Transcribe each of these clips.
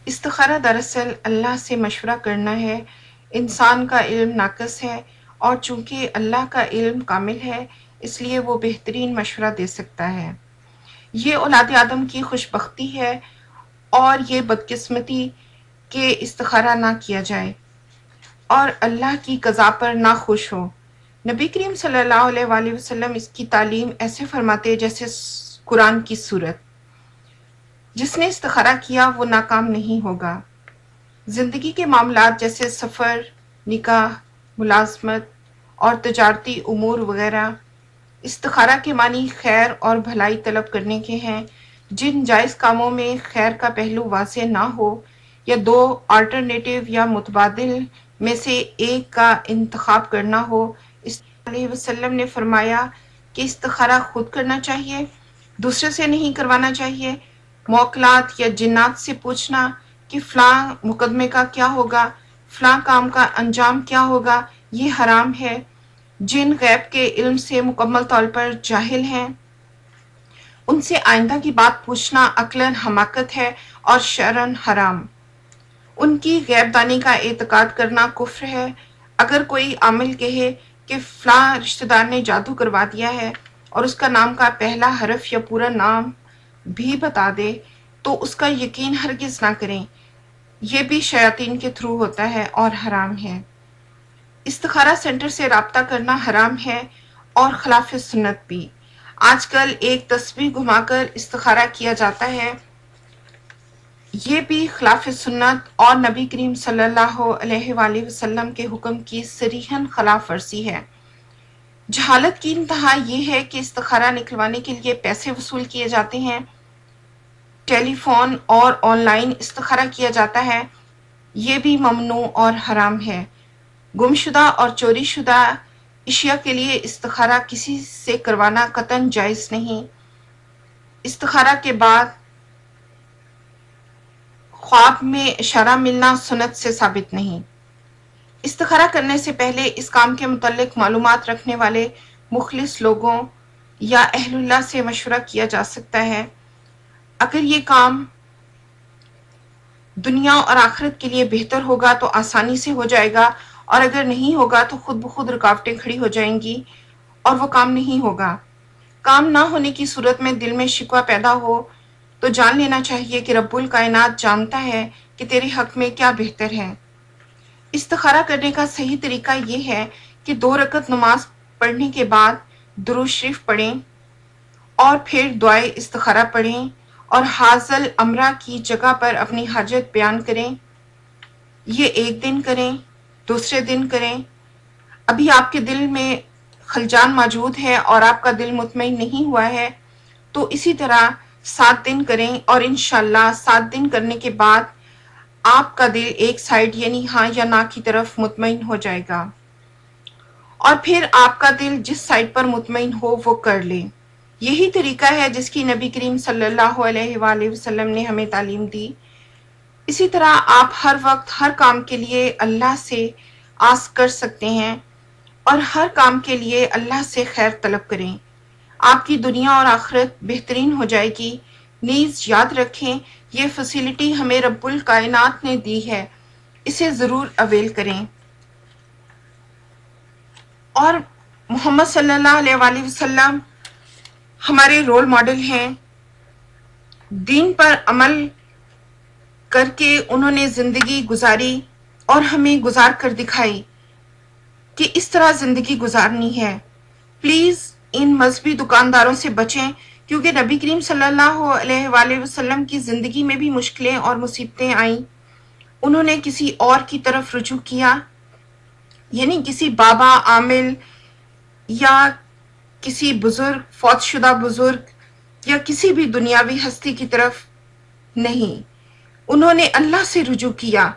استخارہ دراصل اللہ سے مشورہ کرنا ہے۔ انسان کا علم ناقص ہے اور چونکہ اللہ کا علم کامل ہے اس لیے وہ بہترین مشورہ دے سکتا ہے۔ یہ اولاد آدم کی خوش بختی ہے اور یہ بدقسمتی کہ استخارہ نہ کیا جائے اور اللہ کی قضا پر نہ خوش ہو۔ نبی کریم صلی اللہ علیہ وآلہ وسلم اس کی تعلیم ایسے فرماتے جیسے قرآن کی سورت۔ جس نے استخارہ کیا وہ ناکام نہیں ہوگا۔ زندگی کے معاملات جیسے سفر، نکاح، ملازمت اور تجارتی امور وغیرہ، استخارہ کے معنی خیر اور بھلائی طلب کرنے کے ہیں۔ جن جائز کاموں میں خیر کا پہلو واضح نہ ہو یا دو آلٹرنیٹیو یا متبادل میں سے ایک کا انتخاب کرنا ہو، اس علیہ وسلم نے فرمایا کہ استخارہ خود کرنا چاہیے، دوسرے سے نہیں کروانا چاہیے۔ موکلات یا جنات سے پوچھنا کہ فلاں مقدمے کا کیا ہوگا، فلاں کام کا انجام کیا ہوگا، یہ حرام ہے۔ جن غیب کے علم سے مکمل طور پر جاہل ہیں ان سے آئندہ کی بات پوچھنا عقلاً حماقت ہے اور شرعاً حرام۔ ان کی غیب دانی کا اعتقاد کرنا کفر ہے۔ اگر کوئی عامل کہے کہ فلاں رشتہ دار نے جادو کروا دیا ہے اور اس کا نام کا پہلا حرف یا پورا نام بھی بتا دے تو اس کا یقین ہرگز نہ کریں، یہ بھی شیاطین کے تھرو ہوتا ہے اور حرام ہے۔ استخارہ سینٹر سے رابطہ کرنا حرام ہے اور خلاف سنت بھی۔ آج کل ایک تسبیح گھما کر استخارہ کیا جاتا ہے، یہ بھی خلاف سنت اور نبی کریم صلی اللہ علیہ وآلہ وسلم کے حکم کی صریحاً خلاف ورزی ہے۔ جہالت کی انتہا یہ ہے کہ استخارہ نکلوانے کے لیے پیسے وصول کیے جاتے ہیں، ٹیلی فون اور آن لائن استخارہ کیا جاتا ہے، یہ بھی ممنوع اور حرام ہے۔ گمشدہ اور چوری شدہ اشیاء کے لیے استخارہ کسی سے کروانا قطعاً جائز نہیں۔ استخارہ کے بعد خواب میں اشارہ ملنا سنت سے ثابت نہیں۔ استخارہ کرنے سے پہلے اس کام کے متعلق معلومات رکھنے والے مخلص لوگوں یا اہل اللہ سے مشورہ کیا جا سکتا ہے۔ اگر یہ کام دنیا اور آخرت کے لیے بہتر ہوگا تو آسانی سے ہو جائے گا، اور اگر نہیں ہوگا تو خود بخود رکاوٹیں کھڑی ہو جائیں گی اور وہ کام نہیں ہوگا۔ کام نہ ہونے کی صورت میں دل میں شکوہ پیدا ہو تو جان لینا چاہیے کہ رب الکائنات جانتا ہے کہ تیرے حق میں کیا بہتر ہے۔ استخارہ کرنے کا صحیح طریقہ یہ ہے کہ 2 رکعت نماز پڑھنے کے بعد درود شریف پڑھیں اور پھر دعائے استخارہ پڑھیں اور حاصل امرہ کی جگہ پر اپنی حاجت بیان کریں۔ یہ ایک دن کریں، دوسرے دن کریں۔ ابھی آپ کے دل میں خلجان موجود ہے اور آپ کا دل مطمئن نہیں ہوا ہے تو اسی طرح 7 دن کریں اور انشاءاللہ 7 دن کرنے کے بعد آپ کا دل ایک سائیڈ یعنی ہاں یا نہ کی طرف مطمئن ہو جائے گا، اور پھر آپ کا دل جس سائیڈ پر مطمئن ہو وہ کر لیں۔ یہی طریقہ ہے جس کی نبی کریم صلی اللہ علیہ وآلہ وسلم نے ہمیں تعلیم دی۔ اسی طرح آپ ہر وقت ہر کام کے لیے اللہ سے آس کر سکتے ہیں اور ہر کام کے لیے اللہ سے خیر طلب کریں، آپ کی دنیا اور آخرت بہترین ہو جائے گی۔ نیز یاد رکھیں یہ فیسلٹی ہمیں رب الکائنات نے دی ہے، اسے ضرور اویل کریں۔ اور محمد صلی اللہ علیہ وآلہ وسلم ہمارے رول ماڈل ہیں۔ دین پر عمل کر کے انہوں نے زندگی گزاری اور ہمیں گزار کر دکھائی کہ اس طرح زندگی گزارنی ہے۔ پلیز ان مذہبی دکانداروں سے بچیں، کیونکہ نبی کریم صلی اللہ علیہ وآلہ وسلم کی زندگی میں بھی مشکلیں اور مصیبتیں آئیں۔ انہوں نے کسی اور کی طرف رجوع کیا، یعنی کسی بابا عامل یا کسی بزرگ، فوت شدہ بزرگ یا کسی بھی دنیاوی ہستی کی طرف نہیں، انہوں نے اللہ سے رجوع کیا،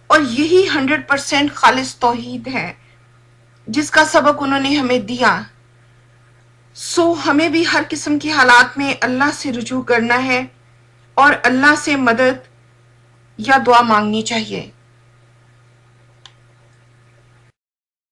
اور یہی 100% خالص توحید ہے جس کا سبق انہوں نے ہمیں دیا۔ سو ہمیں بھی ہر قسم کی حالات میں اللہ سے رجوع کرنا ہے اور اللہ سے مدد یا دعا مانگنی چاہیے۔